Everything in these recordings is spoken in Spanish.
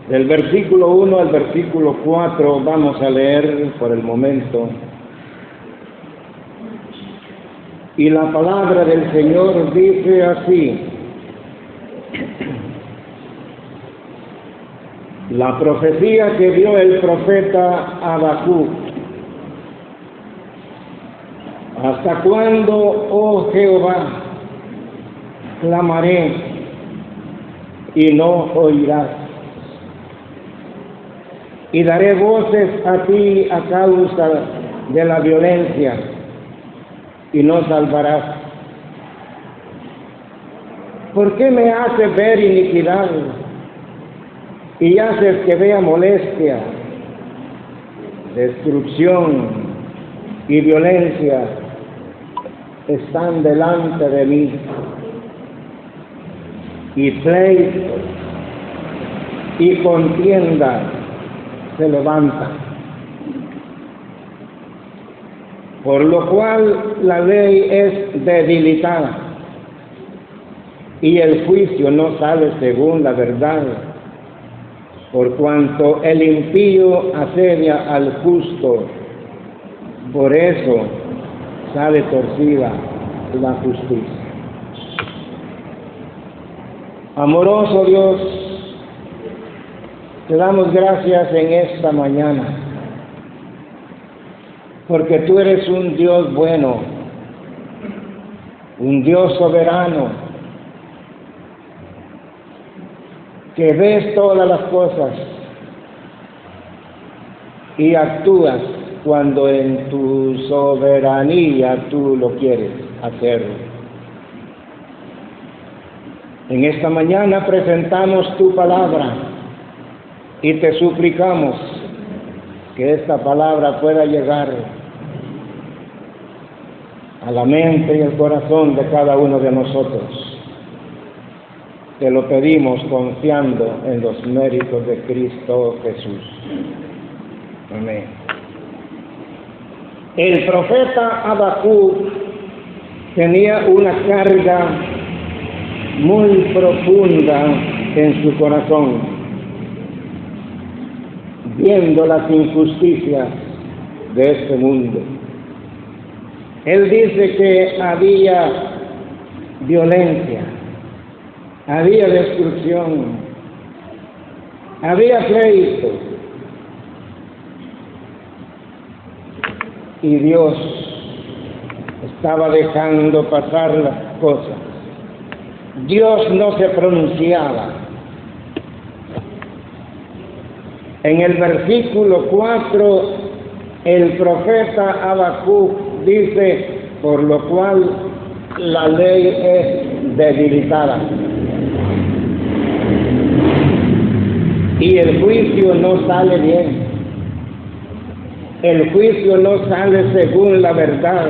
Del versículo 1 al versículo 4 vamos a leer por el momento. Y la palabra del Señor dice así: la profecía que dio el profeta Habacuc. ¿Hasta cuándo, oh Jehová, clamaré y no oirás? Y daré voces a ti a causa de la violencia, y no salvarás. ¿Por qué me haces ver iniquidad y haces que vea molestia, destrucción y violencia están delante de mí, y pleito y contienda se levanta? Por lo cual la ley es debilitada y el juicio no sale según la verdad, por cuanto el impío asedia al justo, por eso sale torcida la justicia. Amoroso Dios, te damos gracias en esta mañana, porque tú eres un Dios bueno, un Dios soberano, que ves todas las cosas y actúas cuando en tu soberanía tú lo quieres hacer. En esta mañana presentamos tu palabra y te suplicamos que esta palabra pueda llegar a la mente y el corazón de cada uno de nosotros. Te lo pedimos confiando en los méritos de Cristo Jesús. Amén. El profeta Habacuc tenía una carga muy profunda en su corazón, viendo las injusticias de este mundo. Él dice que había violencia, había destrucción, había pleito, y Dios estaba dejando pasar las cosas. Dios no se pronunciaba. En el versículo 4, el profeta Habacuc dice: por lo cual la ley es debilitada y el juicio no sale bien. El juicio no sale según la verdad,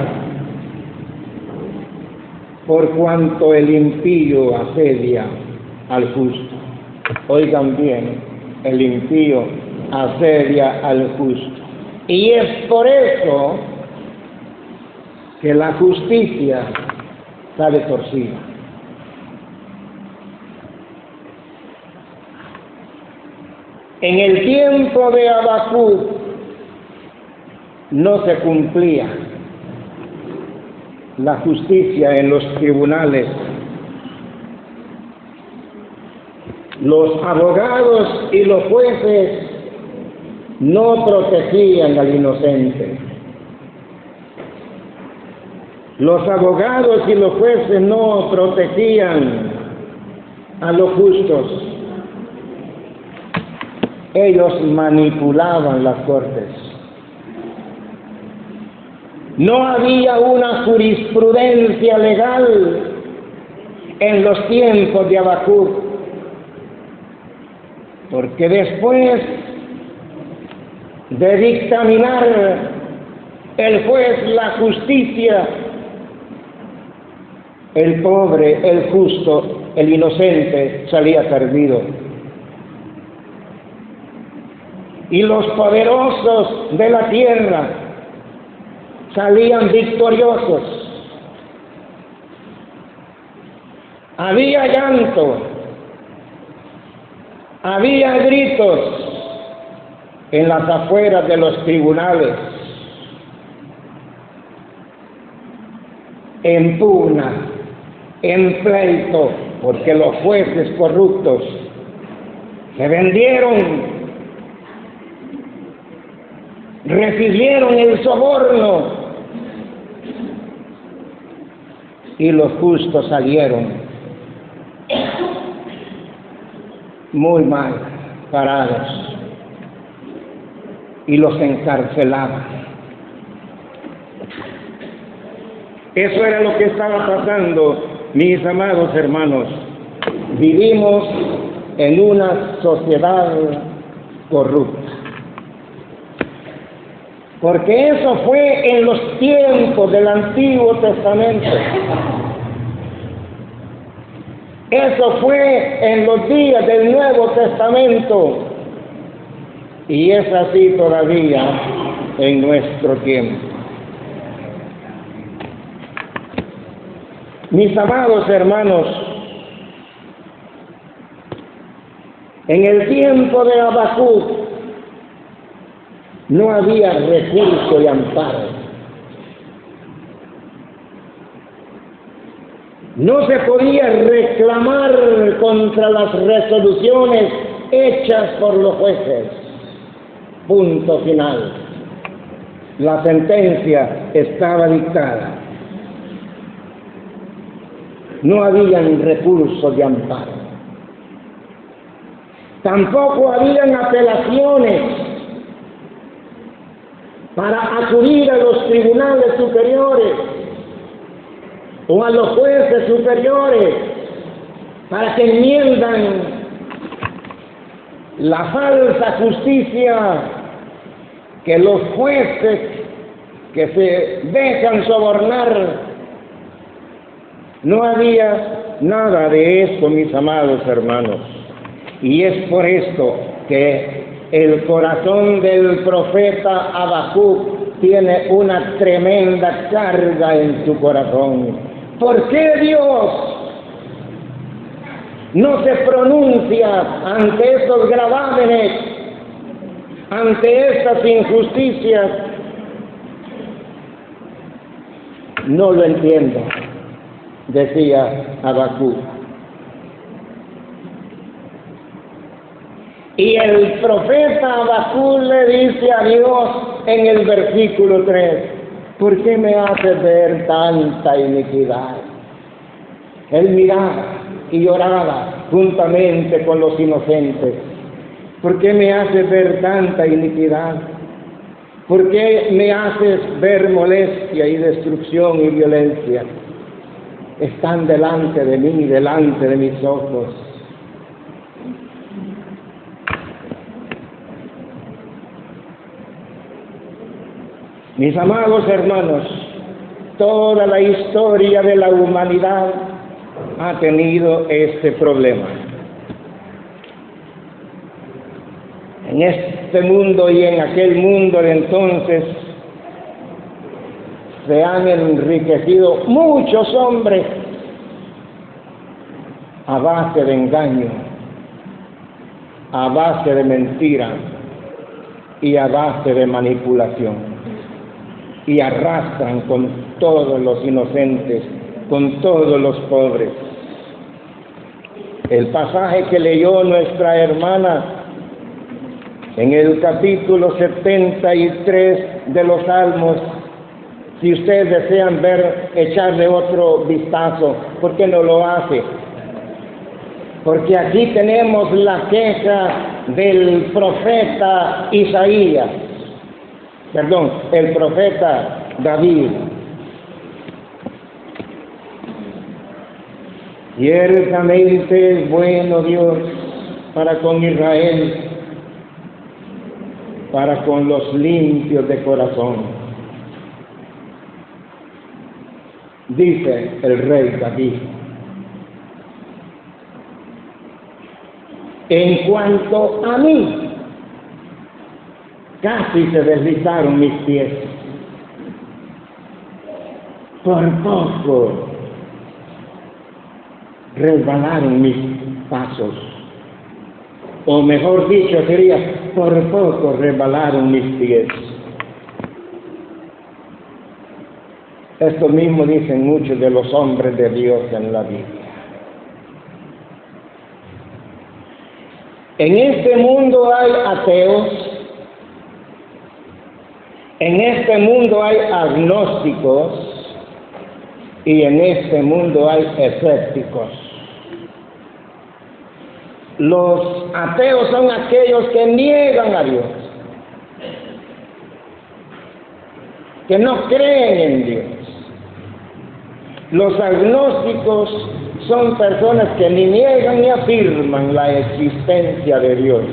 por cuanto el impío asedia al justo. Oigan bien, el impío asedia al justo. Y es por eso que la justicia sale torcida. En el tiempo de Habacuc no se cumplía la justicia en los tribunales. Los abogados y los jueces no protegían al inocente. Los abogados y los jueces no protegían a los justos. Ellos manipulaban las cortes. No había una jurisprudencia legal en los tiempos de Habacuc, porque después de dictaminar el juez la justicia, el pobre, el justo, el inocente salía perdido. Y los poderosos de la tierra salían victoriosos. Había llanto, Había gritos en las afueras de los tribunales, en pugna, en pleito, porque los jueces corruptos se vendieron, recibieron el soborno y los justos salieron muy mal parados y los encarcelaban. Eso era lo que estaba pasando, mis amados hermanos. Vivimos en una sociedad corrupta. Porque eso fue en los tiempos del Antiguo Testamento. Eso fue en los días del Nuevo Testamento. Y es así todavía en nuestro tiempo. Mis amados hermanos, en el tiempo de Habacuc no había recurso y amparo. No se podía reclamar contra las resoluciones hechas por los jueces. Punto final. La sentencia estaba dictada. No habían recursos de amparo. Tampoco habían apelaciones para acudir a los tribunales superiores o a los jueces superiores para que enmiendan la falsa justicia que los jueces que se dejan sobornar. No había nada de esto, mis amados hermanos. Y es por esto que el corazón del profeta Habacuc tiene una tremenda carga en su corazón. ¿Por qué Dios no se pronuncia ante estos gravámenes, ante estas injusticias? No lo entiendo, decía Habacuc. Y el profeta Habacuc le dice a Dios en el versículo 3, ¿por qué me haces ver tanta iniquidad? Él miraba y lloraba juntamente con los inocentes. ¿Por qué me haces ver tanta iniquidad? ¿Por qué me haces ver molestia y destrucción y violencia? Están delante de mí, delante de mis ojos. Mis amados hermanos, toda la historia de la humanidad ha tenido este problema. En este mundo y en aquel mundo de entonces se han enriquecido muchos hombres a base de engaño, a base de mentira y a base de manipulación. Y arrastran con todos los inocentes, con todos los pobres. El pasaje que leyó nuestra hermana en el capítulo 73 de los Salmos, si ustedes desean echarle otro vistazo, ¿por qué no lo hace? Porque aquí tenemos la queja del profeta Isaías. El profeta David. Ciertamente es bueno Dios para con Israel, para con los limpios de corazón. Dice el rey David. En cuanto a mí, casi se deslizaron mis pies. Por poco resbalaron mis pasos. o mejor dicho sería, por poco resbalaron mis pies. Esto mismo dicen muchos de los hombres de Dios en la Biblia. En este mundo hay ateos, en este mundo hay agnósticos y en este mundo hay escépticos. Los ateos son aquellos que niegan a Dios, que no creen en Dios. Los agnósticos son personas que ni niegan ni afirman la existencia de Dios.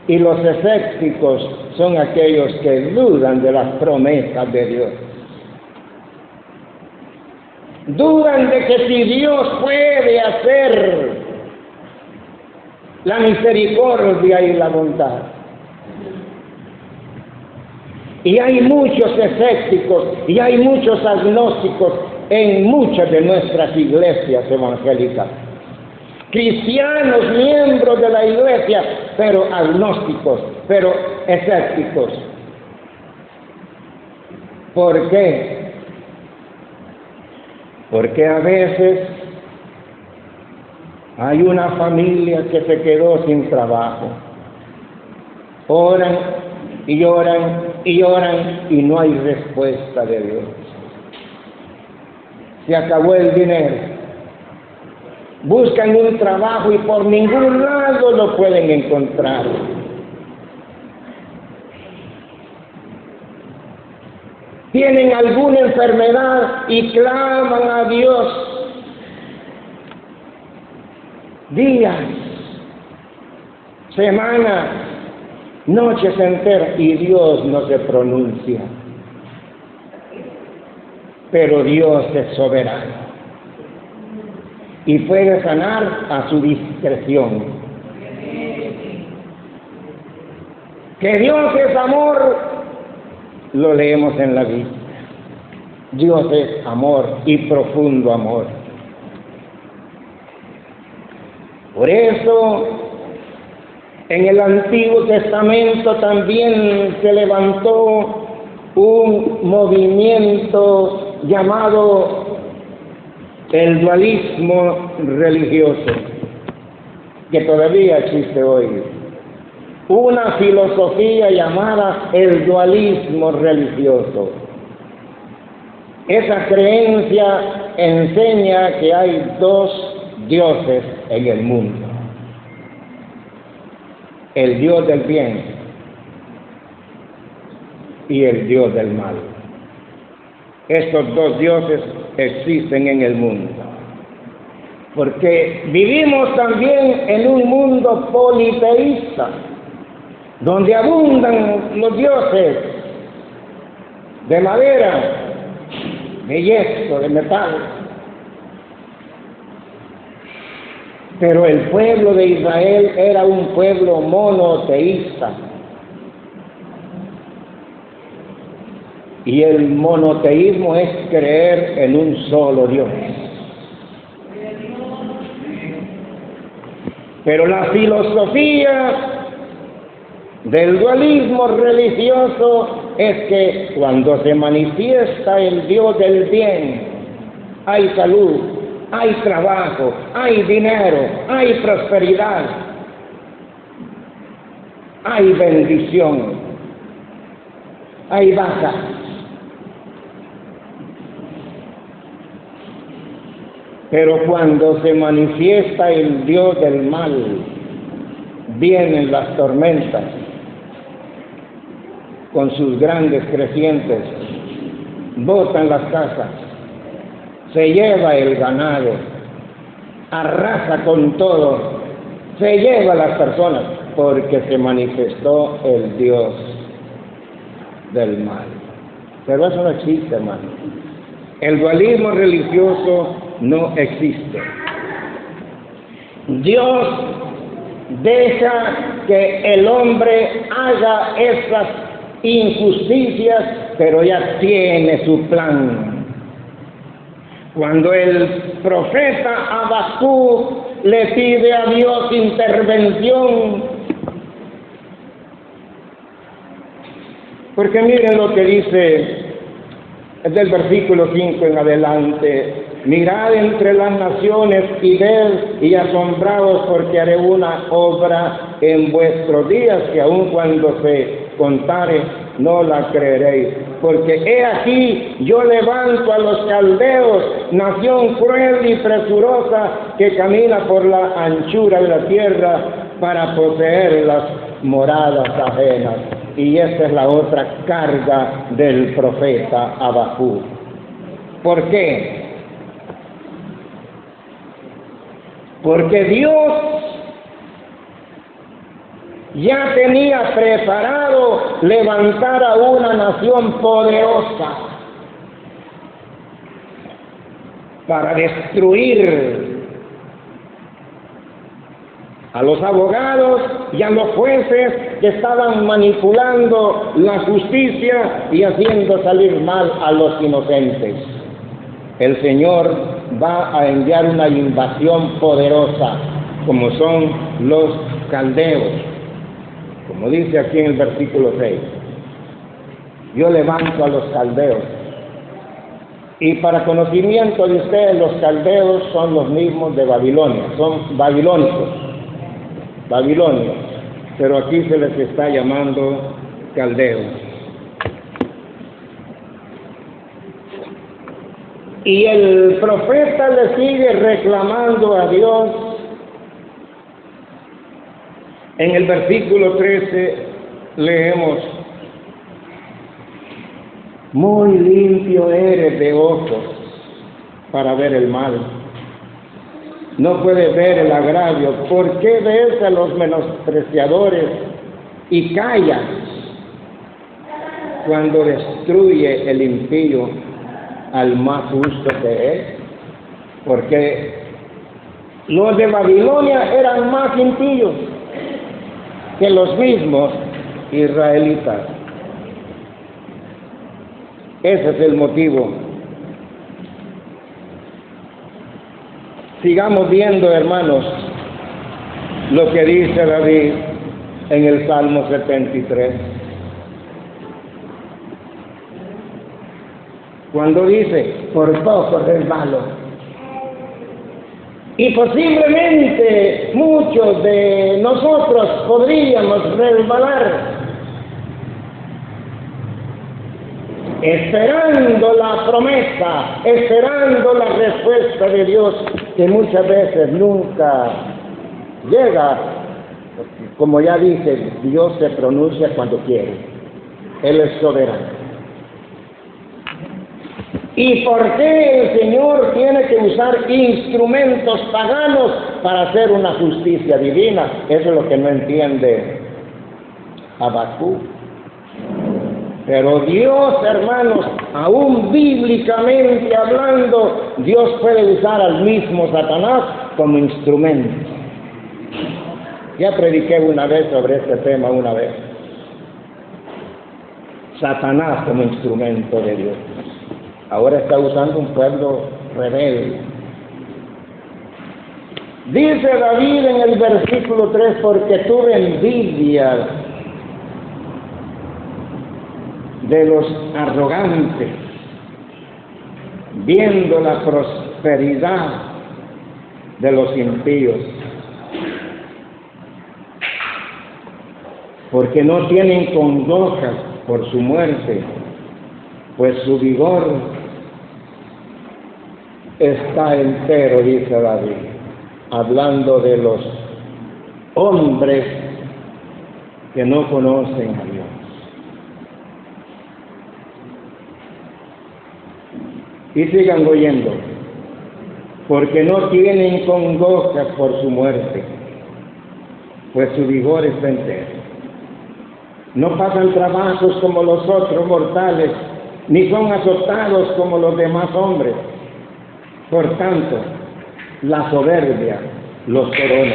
Y los escépticos son aquellos que dudan de las promesas de Dios. Dudan de que si Dios puede hacer la misericordia y la bondad. Y hay muchos escépticos y hay muchos agnósticos en muchas de nuestras iglesias evangélicas. Cristianos, miembros de la iglesia, pero agnósticos, pero escépticos. ¿Por qué? Porque a veces hay una familia que se quedó sin trabajo. Oran y oran y oran y no hay respuesta de Dios. Se acabó el dinero. Buscan un trabajo y por ningún lado lo pueden encontrar. Tienen alguna enfermedad y claman a Dios días, semanas, noches enteras y Dios no se pronuncia. Pero Dios es soberano y puede sanar a su discreción. Que Dios es amor, lo leemos en la Biblia. Dios es amor y profundo amor. Por eso, en el Antiguo Testamento también se levantó un movimiento llamado el dualismo religioso, que todavía existe hoy. Una filosofía llamada el dualismo religioso. Esa creencia enseña que hay dos dioses en el mundo: el Dios del bien y el Dios del mal. Estos dos dioses existen en el mundo, porque vivimos también en un mundo politeísta, donde abundan los dioses de madera, de yeso, de metal. Pero el pueblo de Israel era un pueblo monoteísta. Y el monoteísmo es creer en un solo Dios. Pero la filosofía del dualismo religioso es que cuando se manifiesta el Dios del bien, hay salud, hay trabajo, hay dinero, hay prosperidad, hay bendición, hay vacas. Pero cuando se manifiesta el Dios del mal, vienen las tormentas con sus grandes crecientes, botan las casas, se lleva el ganado, arrasa con todo, se lleva a las personas, porque se manifestó el Dios del mal. Pero eso no existe, hermano. El dualismo religioso no existe. Dios deja que el hombre haga esas injusticias, pero ya tiene su plan. Cuando el profeta Habacuc le pide a Dios intervención. Porque miren lo que dice del versículo 5 en adelante: mirad entre las naciones y ved y asombraos, porque haré una obra en vuestros días que aun cuando se contare no la creeréis. Porque he aquí yo levanto a los caldeos, nación cruel y presurosa que camina por la anchura de la tierra para poseer las moradas ajenas. Y esta es la otra carga del profeta Habacuc. ¿Por qué? Porque Dios ya tenía preparado levantar a una nación poderosa para destruir a los abogados y a los jueces que estaban manipulando la justicia y haciendo salir mal a los inocentes. El Señor va a enviar una invasión poderosa, como son los caldeos, como dice aquí en el versículo 6. Yo levanto a los caldeos. Y para conocimiento de ustedes, los caldeos son los mismos de Babilonia, son babilónicos, pero aquí se les está llamando caldeos. Y el profeta le sigue reclamando a Dios. En el versículo 13 leemos: muy limpio eres de ojos para ver el mal. No puedes ver el agravio. ¿Por qué ves a los menospreciadores y callas cuando destruye el impío al más justo que es? Porque los de Babilonia eran más impíos que los mismos israelitas. Ese es el motivo. Sigamos viendo, hermanos, lo que dice David en el Salmo 73. Cuando dice: por poco resbalo. Y posiblemente muchos de nosotros podríamos resbalar, esperando la promesa, esperando la respuesta de Dios, que muchas veces nunca llega. Como ya dije, Dios se pronuncia cuando quiere. Él es soberano. ¿Y por qué el Señor tiene que usar instrumentos paganos para hacer una justicia divina? Eso es lo que no entiende Habacuc. Pero Dios, hermanos, aún bíblicamente hablando, Dios puede usar al mismo Satanás como instrumento. Ya prediqué una vez sobre este tema una vez. Satanás como instrumento de Dios. Ahora está usando un pueblo rebelde. Dice David en el versículo 3: porque tuve envidia de los arrogantes, viendo la prosperidad de los impíos, porque no tienen congoja por su muerte, pues su vigor está entero, dice David, hablando de los hombres que no conocen a Dios. Y sigan oyendo: porque no tienen congoja por su muerte, pues su vigor está entero. No pasan trabajos como los otros mortales, ni son azotados como los demás hombres. Por tanto, la soberbia los corona.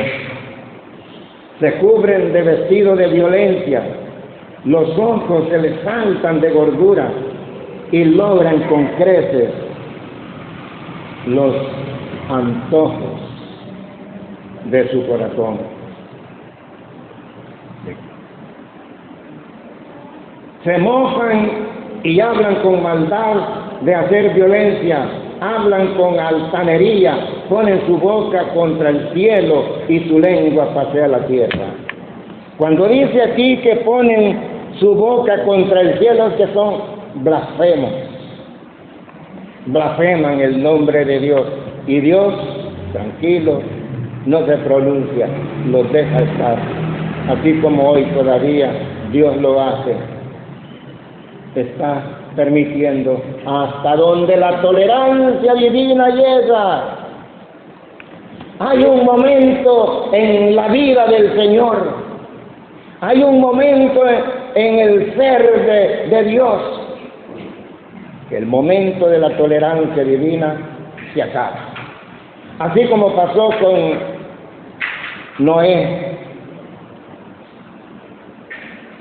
Se cubren de vestido de violencia, los ojos se les saltan de gordura y logran con creces los antojos de su corazón. Se mofan y hablan con maldad de hacer violencia, hablan con altanería, ponen su boca contra el cielo y su lengua pasea la tierra. Cuando dice aquí que ponen su boca contra el cielo, es que son blasfemos, blasfeman el nombre de Dios, y Dios, tranquilo, no se pronuncia, los deja estar, así como hoy todavía Dios lo hace. Está permitiendo hasta donde la tolerancia divina llega. Hay un momento en la vida del Señor, hay un momento en el ser de Dios, que el momento de la tolerancia divina se acaba. Así como pasó con Noé,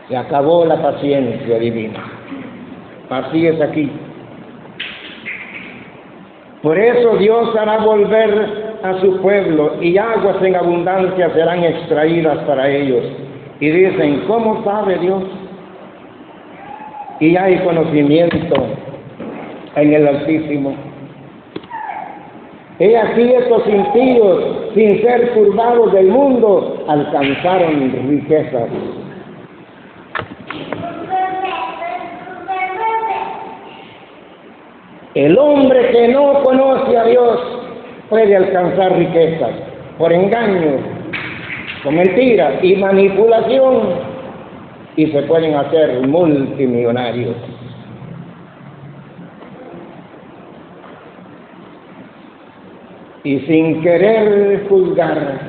se acabó la paciencia divina. Así es aquí. Por eso Dios hará volver a su pueblo y aguas en abundancia serán extraídas para ellos. Y dicen, ¿cómo sabe Dios? Y hay conocimiento en el Altísimo. He aquí estos impíos, sin ser turbados del mundo, alcanzaron riquezas. El hombre que no conoce a Dios puede alcanzar riquezas por engaño, con mentira y manipulación, y se pueden hacer multimillonarios. Y sin querer juzgar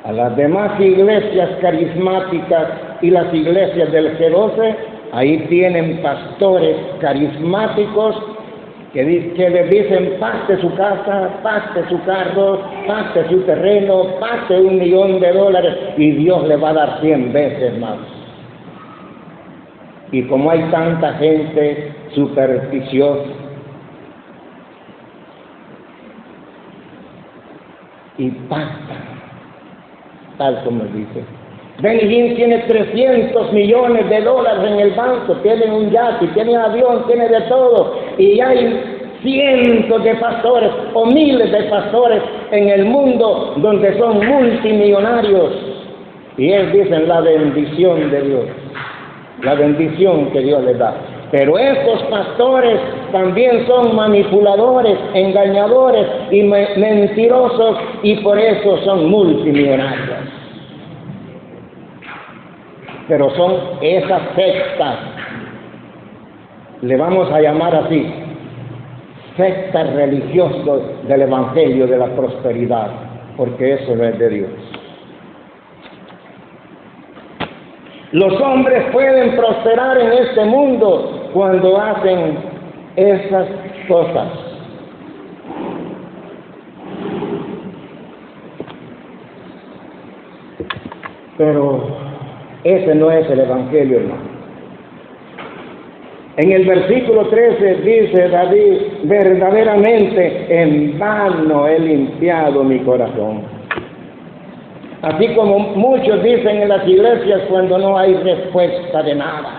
a las demás iglesias carismáticas y las iglesias del G12, ahí tienen pastores carismáticos que les dicen, pacte su casa, pacte su carro, pacte su terreno, pacte $1,000,000 y Dios le va a dar 100 veces más. Y como hay tanta gente supersticiosa y pacta, tal como dice, Benny Hinn tiene $300 millones en el banco, tiene un yate, tiene avión, tiene de todo, y hay cientos de pastores o miles de pastores en el mundo donde son multimillonarios, y ellos dicen la bendición de Dios, la bendición que Dios les da. Pero estos pastores también son manipuladores, engañadores y mentirosos, y por eso son multimillonarios. Pero son esas sectas, le vamos a llamar así, sectas religiosas del Evangelio de la prosperidad, porque eso no es de Dios. Los hombres pueden prosperar en este mundo cuando hacen esas cosas. Pero ese no es el Evangelio, hermano. En el versículo 13 dice David, verdaderamente en vano he limpiado mi corazón. Así como muchos dicen en las iglesias cuando no hay respuesta de nada,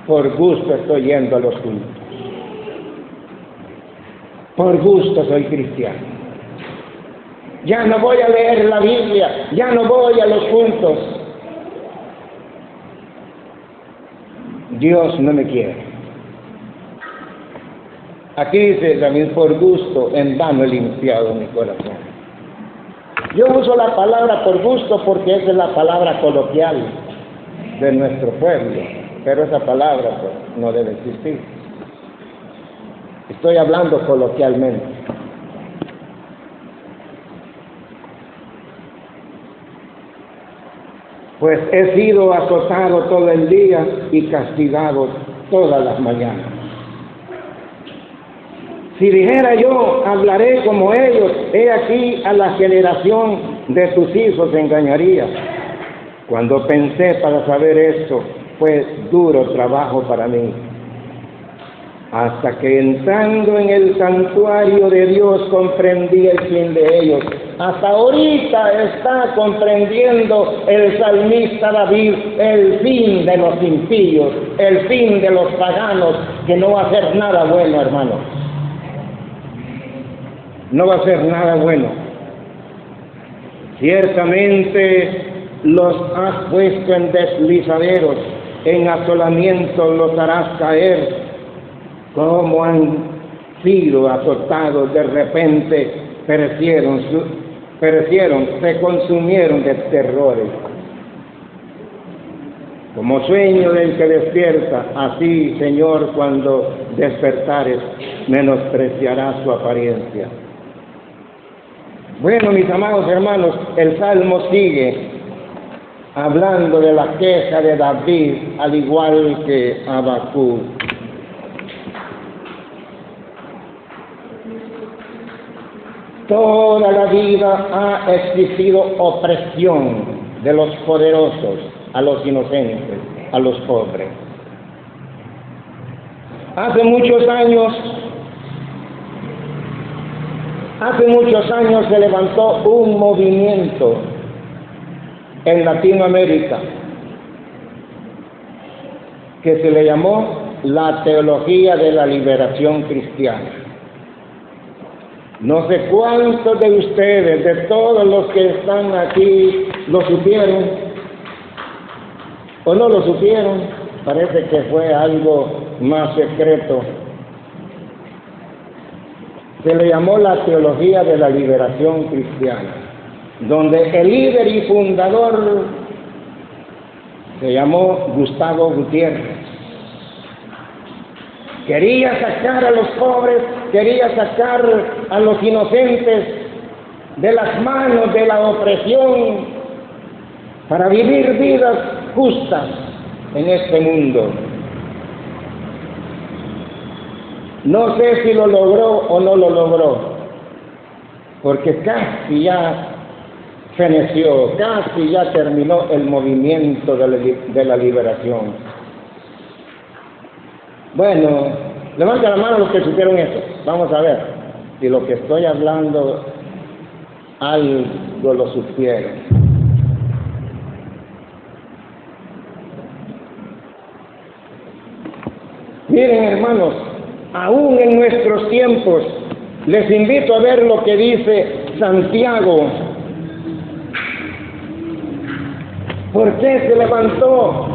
por gusto estoy yendo a los cultos, por gusto soy cristiano, ya no voy a leer la Biblia, ya no voy a los cultos. Dios no me quiere. Aquí dice también, por gusto en vano he limpiado mi corazón. Yo uso la palabra por gusto porque esa es la palabra coloquial de nuestro pueblo, pero esa palabra pues, no debe existir. Estoy hablando coloquialmente. Pues he sido azotado todo el día y castigado todas las mañanas. Si dijera yo, hablaré como ellos, he aquí a la generación de tus hijos engañaría. Cuando pensé para saber esto, fue duro trabajo para mí. hasta que entrando en el santuario de Dios comprendí el fin de ellos. Hasta ahorita está comprendiendo el salmista David el fin de los impíos, el fin de los paganos, que no va a ser nada bueno, hermanos. No va a ser nada bueno. Ciertamente los has puesto en deslizaderos, en asolamientos los harás caer. Como han sido azotados de repente, perecieron, se consumieron de terrores. Como sueño del que despierta, así, Señor, cuando despertares, menospreciarás su apariencia. Bueno, mis amados hermanos, el Salmo sigue hablando de la queja de David, al igual que Habacuc. Toda la vida ha existido opresión de los poderosos a los inocentes, a los pobres. Hace muchos años se levantó un movimiento en Latinoamérica que se le llamó la teología de la liberación cristiana. No sé cuántos de ustedes, de todos los que están aquí, lo supieron o no lo supieron. Parece que fue algo más secreto. Se le llamó la teología de la liberación cristiana, donde el líder y fundador se llamó Gustavo Gutiérrez. Quería sacar a los pobres, quería sacar a los inocentes de las manos de la opresión para vivir vidas justas en este mundo. No sé si lo logró o no lo logró, porque casi ya feneció, casi ya terminó el movimiento de la liberación. Bueno, levanten la mano los que supieron eso. Vamos a ver si lo que estoy hablando algo lo supieron. Miren, hermanos, aún en nuestros tiempos, les invito a ver lo que dice Santiago. ¿Por qué se levantó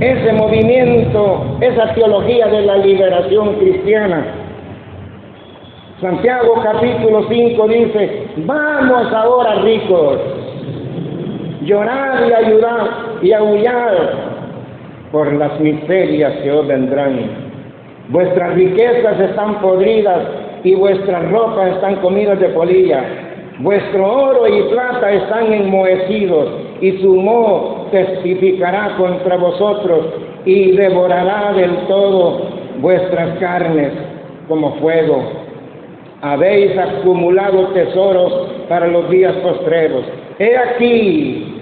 ese movimiento, esa teología de la liberación cristiana? Santiago capítulo 5 dice: vamos ahora, ricos, llorad y ayudad y aullad por las miserias que os vendrán. Vuestras riquezas están podridas y vuestras ropas están comidas de polilla. Vuestro oro y plata están enmohecidos, y su moho testificará contra vosotros y devorará del todo vuestras carnes como fuego. Habéis acumulado tesoros para los días postreros. He aquí,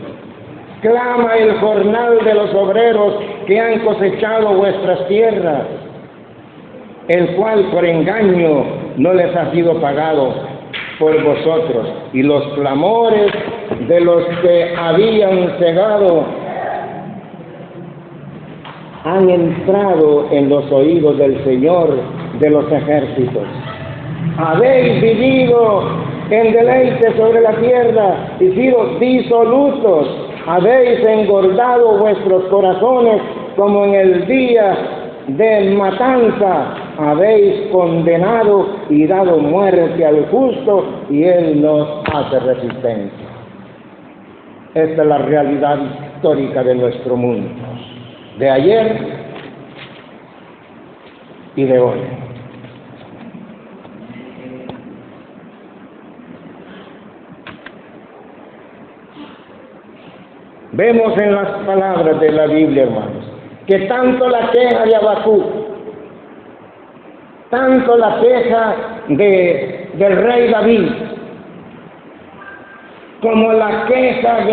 clama el jornal de los obreros que han cosechado vuestras tierras, el cual por engaño no les ha sido pagado por vosotros, y los clamores de los que habían cegado han entrado en los oídos del Señor de los ejércitos. Habéis vivido en deleite sobre la tierra y sido disolutos. Habéis engordado vuestros corazones como en el día de matanza. Habéis condenado y dado muerte al justo, y él nos hace resistencia. Esta es la realidad histórica de nuestro mundo, de ayer y de hoy. Vemos en las palabras de la Biblia, hermanos, que tanto la queja de Habacuc, tanto la queja del rey David, como la queja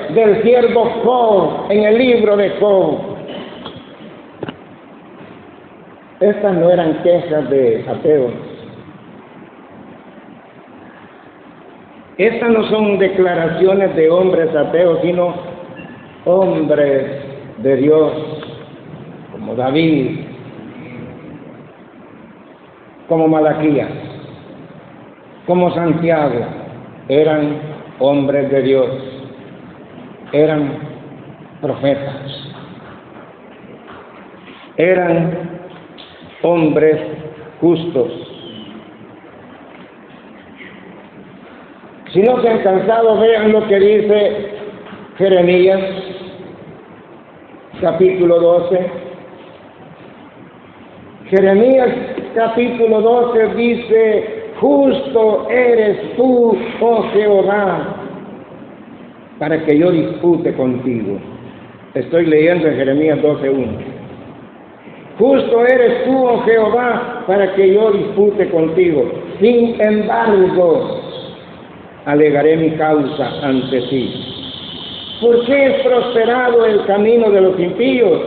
del siervo Job en el libro de Job, Estas no eran quejas de ateos. Estas no son declaraciones de hombres ateos, sino hombres de Dios, como David, como Malaquías, como Santiago. Eran hombres de Dios, eran profetas, eran hombres justos. Si no se han cansado, vean lo que dice Jeremías, capítulo 12. Jeremías, capítulo 12, dice: justo eres tú, oh Jehová, para que yo dispute contigo. Estoy leyendo en Jeremías 12:1. Justo eres tú, oh Jehová, para que yo dispute contigo. Sin embargo, alegaré mi causa ante ti. ¿Por qué es prosperado el camino de los impíos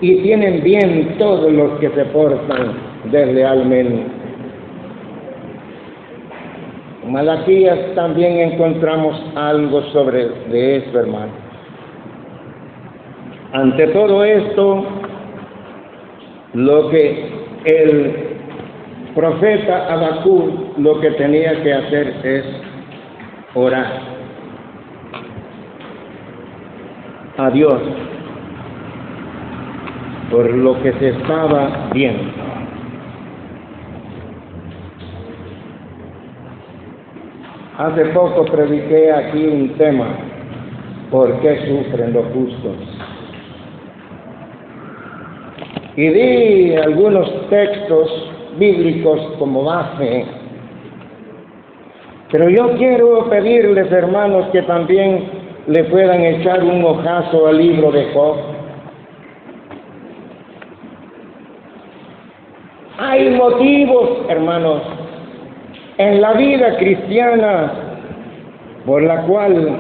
y tienen bien todos los que se portan deslealmente? En Malaquías también encontramos algo de esto, hermano. Ante todo esto, lo que el profeta Habacuc lo que tenía que hacer es orar a Dios por lo que se estaba viendo. Hace poco prediqué aquí un tema: ¿por qué sufren los justos? Y di algunos textos bíblicos como base. Pero yo quiero pedirles, hermanos, que también le puedan echar un ojazo al libro de Job. Hay motivos, hermanos, en la vida cristiana por la cual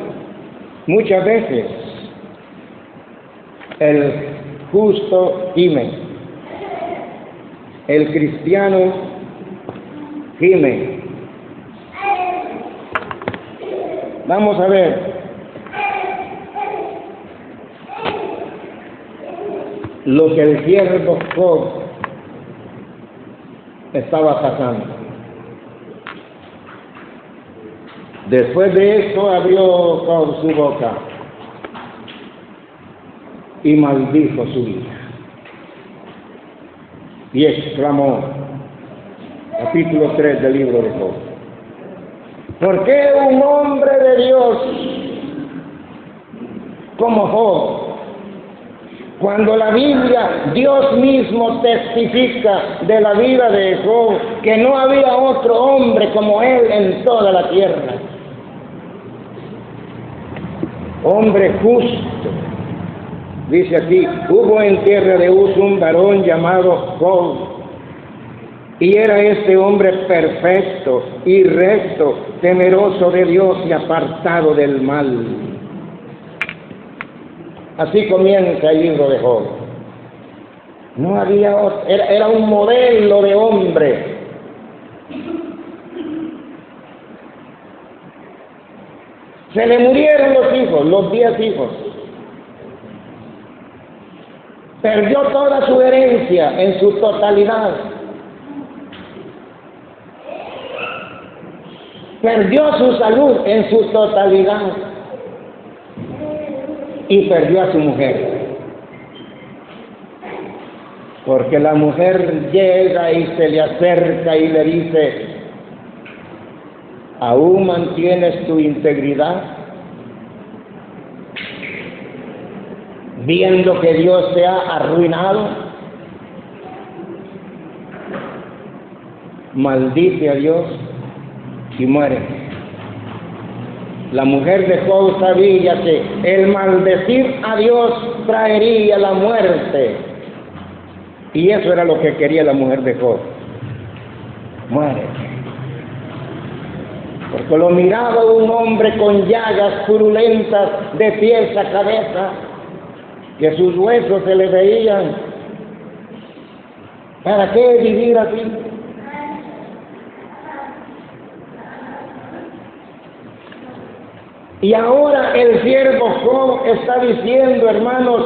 muchas veces el justo gime, el cristiano gime. Vamos a ver. Lo que el siervo Job estaba pasando. Después de eso abrió Job su boca y maldijo su vida. Y exclamó, capítulo 3 del libro de Job: ¿por qué un hombre de Dios como Job, cuando la Biblia, Dios mismo testifica de la vida de Job, que no había otro hombre como él en toda la tierra? Hombre justo. Dice aquí: hubo en tierra de Uz un varón llamado Job, y era este hombre perfecto y recto, temeroso de Dios y apartado del mal. Así comienza el libro de Job. No había otro, era un modelo de hombre. Se le murieron los hijos, los 10 hijos. Perdió toda su herencia en su totalidad. Perdió su salud en su totalidad. Y perdió a su mujer. Porque la mujer llega y se le acerca y le dice: ¿aún mantienes tu integridad? Viendo que Dios te ha arruinado. Maldice a Dios y muere. La mujer de Job sabía que el maldecir a Dios traería la muerte. Y eso era lo que quería la mujer de Job. Muere. Porque lo miraba un hombre con llagas purulentas de pies a cabeza, que sus huesos se le veían. ¿Para qué vivir así? Y ahora el siervo Job está diciendo, hermanos,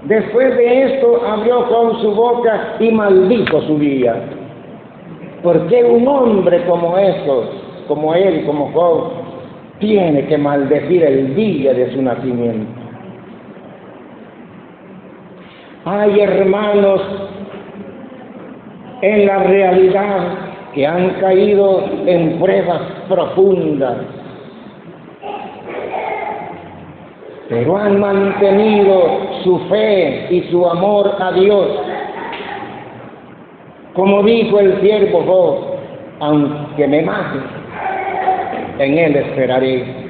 después de esto abrió Job su boca y maldijo su día. ¿Por qué un hombre como estos, como él, como Job, tiene que maldecir el día de su nacimiento? Hay hermanos en la realidad que han caído en pruebas profundas, pero han mantenido su fe y su amor a Dios. Como dijo el siervo Job, aunque me mate, en Él esperaré.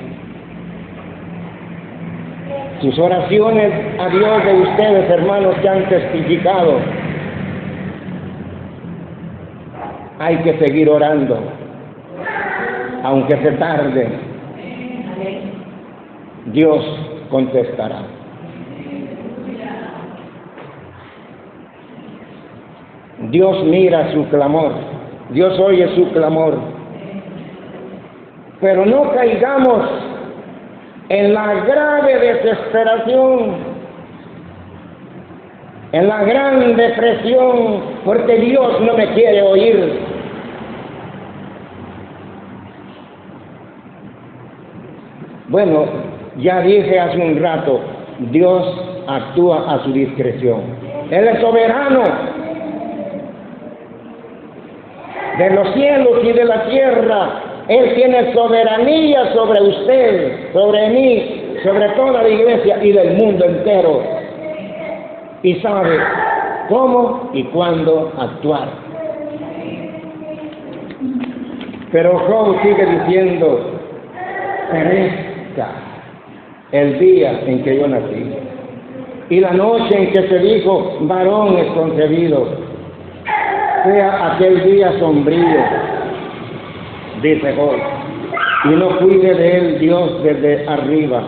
Sus oraciones a Dios de ustedes, hermanos, que han testificado, hay que seguir orando, aunque se tarde. Dios contestará. Dios mira su clamor, Dios oye su clamor, pero no caigamos en la grave desesperación, en la gran depresión, porque Dios no me quiere oír. Bueno, ya dije hace un rato, Dios actúa a su discreción. Él es soberano de los cielos y de la tierra. Él tiene soberanía sobre usted, sobre mí, sobre toda la iglesia y del mundo entero. Y sabe cómo y cuándo actuar. Pero Job sigue diciendo, perezca el día en que yo nací, y la noche en que se dijo, varón es concebido, sea aquel día sombrío, dice Job, y no cuide de él Dios desde arriba,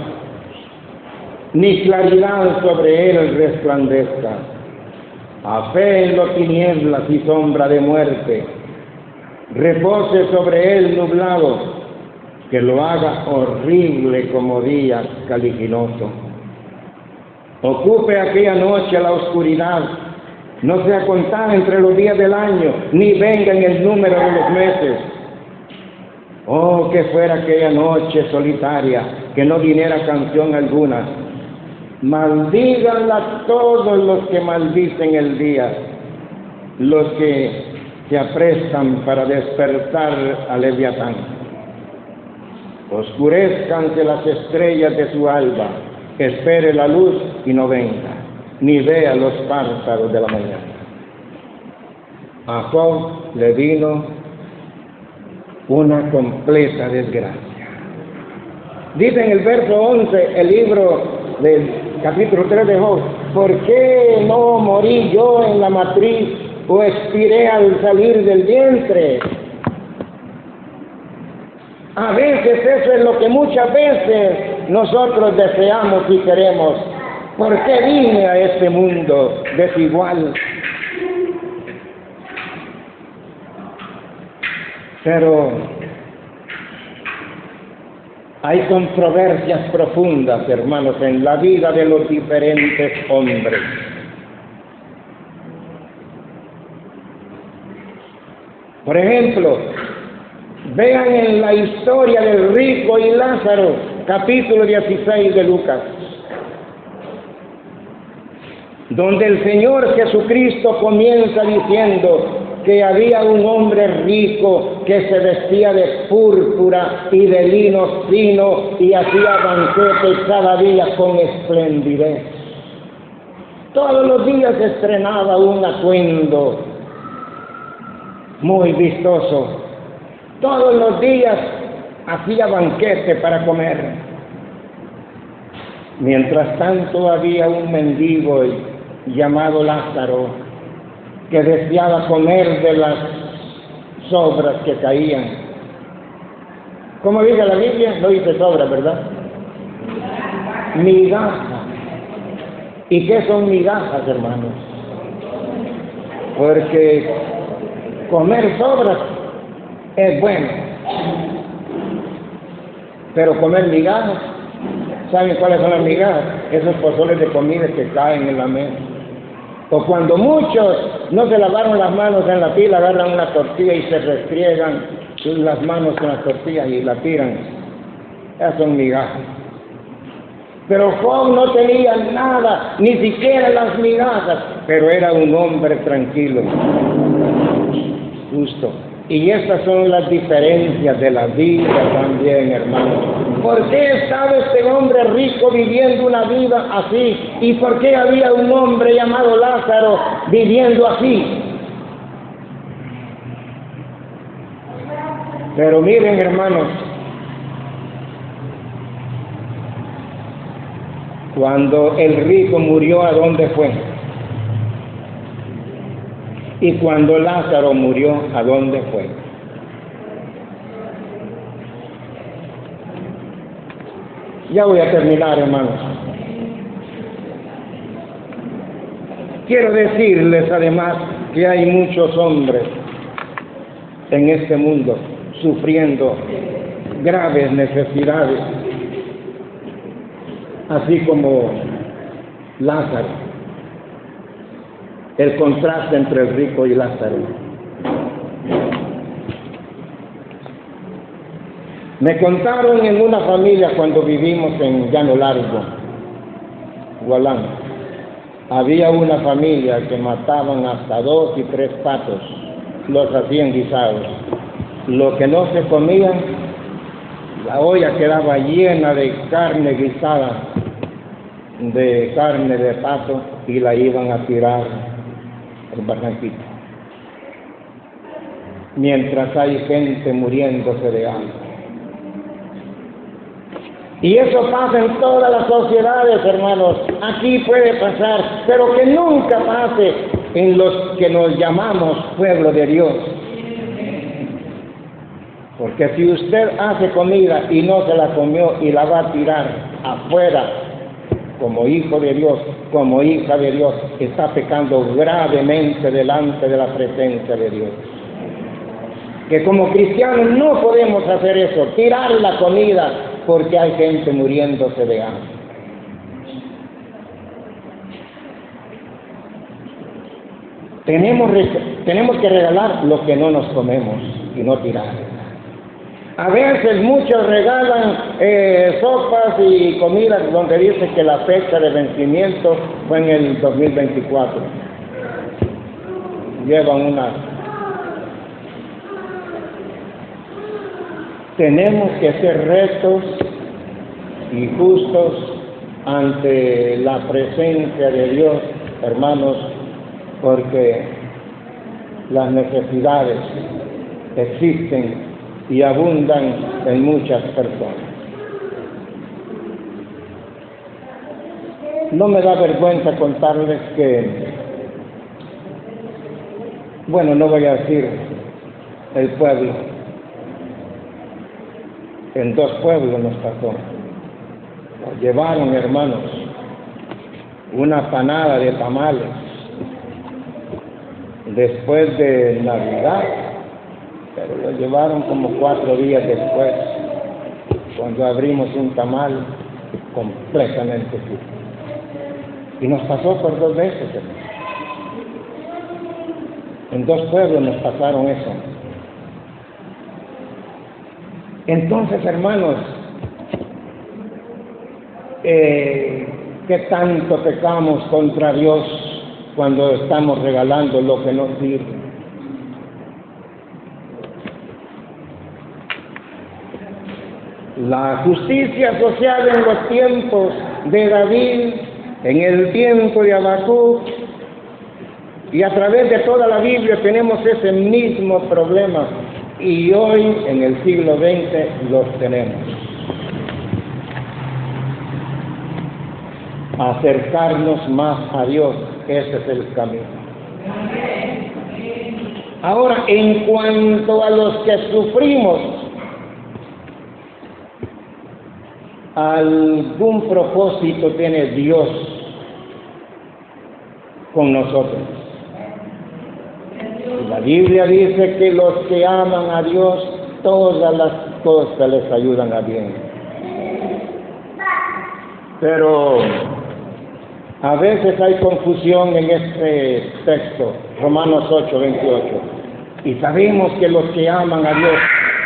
ni claridad sobre él resplandezca. Aféenlo tinieblas y sombra de muerte, repose sobre él nublado, que lo haga horrible como día caliginoso. Ocupe aquella noche la oscuridad, no sea contada entre los días del año, ni venga en el número de los meses. Oh, que fuera aquella noche solitaria, que no viniera canción alguna. Maldíganla todos los que maldicen el día, los que se aprestan para despertar al Leviatán. Oscurezcanse las estrellas de su alba, espere la luz y no venga, ni vea los párpados de la mañana. A Job le vino una completa desgracia. Dice en el verso 11, el libro del capítulo 3 de Job, ¿por qué no morí yo en la matriz o expiré al salir del vientre? A veces eso es lo que muchas veces nosotros deseamos y queremos. ¿Por qué vine a este mundo desigual? Pero hay controversias profundas, hermanos, en la vida de los diferentes hombres. Por ejemplo, vean en la historia del rico y Lázaro, capítulo 16 de Lucas, donde el Señor Jesucristo comienza diciendo que había un hombre rico que se vestía de púrpura y de lino fino y hacía banquetes cada día con esplendidez. Todos los días estrenaba un atuendo muy vistoso. Todos los días hacía banquete para comer. Mientras tanto había un mendigo llamado Lázaro que deseaba comer de las sobras que caían. ¿Cómo dice la Biblia? No dice sobras, ¿verdad? Migajas. ¿Y qué son migajas, hermanos? porque comer sobras es bueno, pero comer migajas, ¿saben cuáles son las migajas? Esos pozoles de comida que caen en la mesa. O cuando muchos no se lavaron las manos en la pila, agarran una tortilla y se restriegan las manos con la tortilla y la tiran. Esas son migajas. Pero Job no tenía nada, ni siquiera las migajas, pero era un hombre tranquilo, justo. Y estas son las diferencias de la vida también, hermanos. ¿Por qué estaba este hombre rico viviendo una vida así? ¿Y por qué había un hombre llamado Lázaro viviendo así? Pero miren, hermanos, cuando el rico murió, ¿a dónde fue? Y cuando Lázaro murió, ¿a dónde fue? Ya voy a terminar, hermanos. Quiero decirles además que hay muchos hombres en este mundo sufriendo graves necesidades, así como Lázaro. El contraste entre el rico y Lázaro. Me contaron en una familia cuando vivimos en Llano Largo, Gualán. Había una familia que mataban hasta 2 y 3 patos, los hacían guisados. Lo que no se comían, la olla quedaba llena de carne guisada, de carne de pato, y la iban a tirar el barranquito, mientras hay gente muriéndose de hambre. Y eso pasa en todas las sociedades, hermanos. Aquí puede pasar, pero que nunca pase en los que nos llamamos pueblo de Dios. Porque si usted hace comida y no se la comió y la va a tirar afuera, como hijo de Dios, como hija de Dios, está pecando gravemente delante de la presencia de Dios. Que como cristianos no podemos hacer eso, tirar la comida porque hay gente muriéndose de hambre. Tenemos que regalar lo que no nos comemos y no tirar. A veces muchos regalan sopas y comidas donde dice que la fecha de vencimiento fue en el 2024. Llevan una. Tenemos que ser rectos y justos ante la presencia de Dios, hermanos, porque las necesidades existen y abundan en muchas personas. No me da vergüenza contarles que, bueno, no voy a decir el pueblo, en 2 pueblos nos pasó. Nos llevaron, hermanos, una panada de tamales después de Navidad, pero lo llevaron como 4 días después, cuando abrimos un tamal completamente sucio. Y nos pasó por 2 veces, hermanos. En 2 pueblos nos pasaron eso. Entonces, hermanos, ¿qué tanto pecamos contra Dios cuando estamos regalando lo que nos sirve? La justicia social en los tiempos de David, en el tiempo de Habacuc, y a través de toda la Biblia tenemos ese mismo problema, y hoy en el siglo XX los tenemos. Acercarnos más a Dios, ese es el camino. Ahora, en cuanto a los que sufrimos, algún propósito tiene Dios con nosotros. La Biblia dice que los que aman a Dios, todas las cosas les ayudan a bien. Pero a veces hay confusión en este texto, Romanos 8:28. Y sabemos que los que aman a Dios,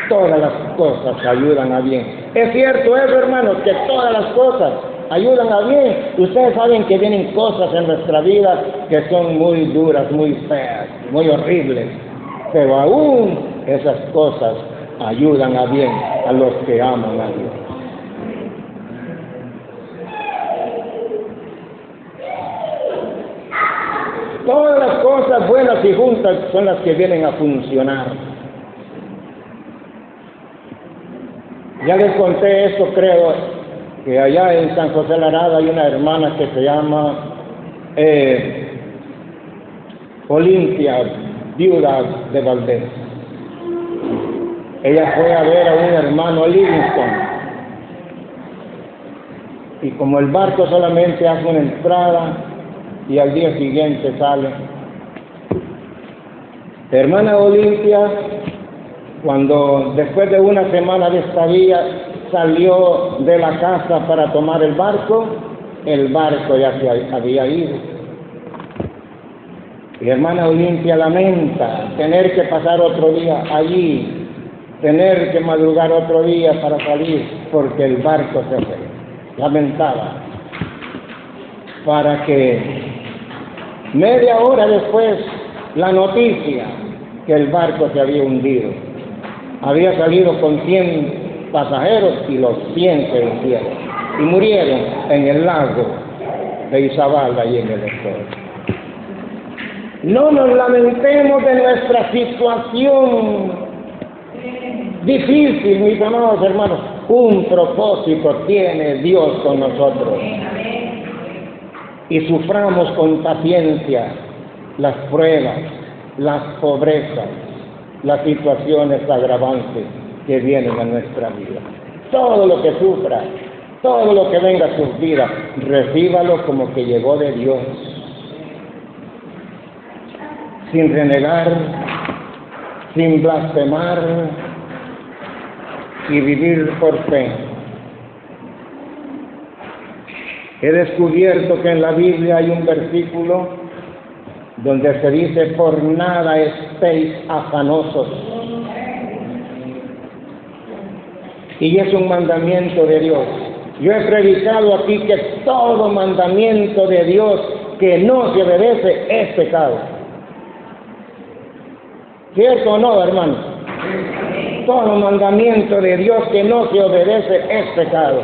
todas las cosas ayudan a bien. Es cierto eso, hermanos, que todas las cosas ayudan a bien. Ustedes saben que vienen cosas en nuestra vida que son muy duras, muy feas, muy horribles. Pero aún esas cosas ayudan a bien a los que aman a Dios. Todas las cosas buenas y juntas son las que vienen a funcionar. Ya les conté esto, creo, que allá en San José Larada hay una hermana que se llama Olimpia, viuda de Valdés. Ella fue a ver a un hermano Livingston. Y como el barco solamente hace una entrada y al día siguiente sale. La hermana Olimpia, cuando después de una semana de estadía salió de la casa para tomar el barco ya se había ido. Y hermana Olimpia lamenta tener que pasar otro día allí, tener que madrugar otro día para salir, porque el barco se fue. Lamentaba. Para que media hora después, la noticia que el barco se había hundido. Había salido con 100 pasajeros y los 100 se hundieron. Y murieron en el lago de Izabal, allí en el estado. No nos lamentemos de nuestra situación difícil, mis amados hermanos. Un propósito tiene Dios con nosotros. Y suframos con paciencia las pruebas, las pobrezas, las situaciones agravantes que vienen a nuestra vida. Todo lo que sufra, todo lo que venga a su vida, recíbalo como que llegó de Dios. Sin renegar, sin blasfemar y vivir por fe. He descubierto que en la Biblia hay un versículo donde se dice: por nada estéis afanosos. Y es un mandamiento de Dios. Yo he predicado aquí que todo mandamiento de Dios que no se obedece es pecado. ¿Cierto o no, hermano? Todo mandamiento de Dios que no se obedece es pecado.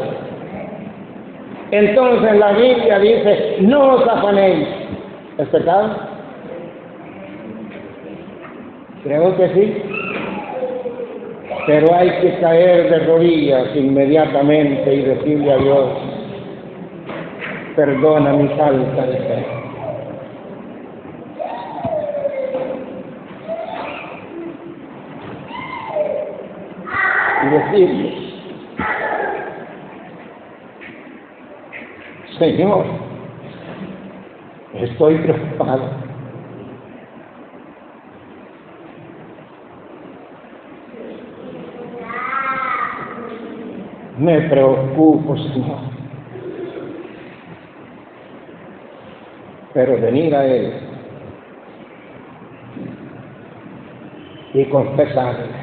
Entonces la Biblia dice: no os afanéis. ¿Es pecado? Creo que sí. Pero hay que caer de rodillas inmediatamente y decirle a Dios: perdona mi falta de fe. Y decirle: Señor, estoy preocupado. Me preocupo, Señor. Pero venir a Él y confesarle.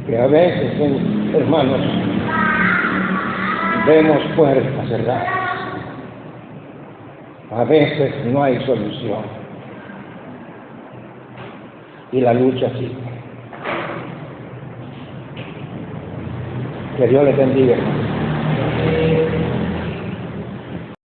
Que a veces, hermanos, vemos puertas cerradas. A veces no hay solución. Y la lucha sigue. Que Dios les bendiga.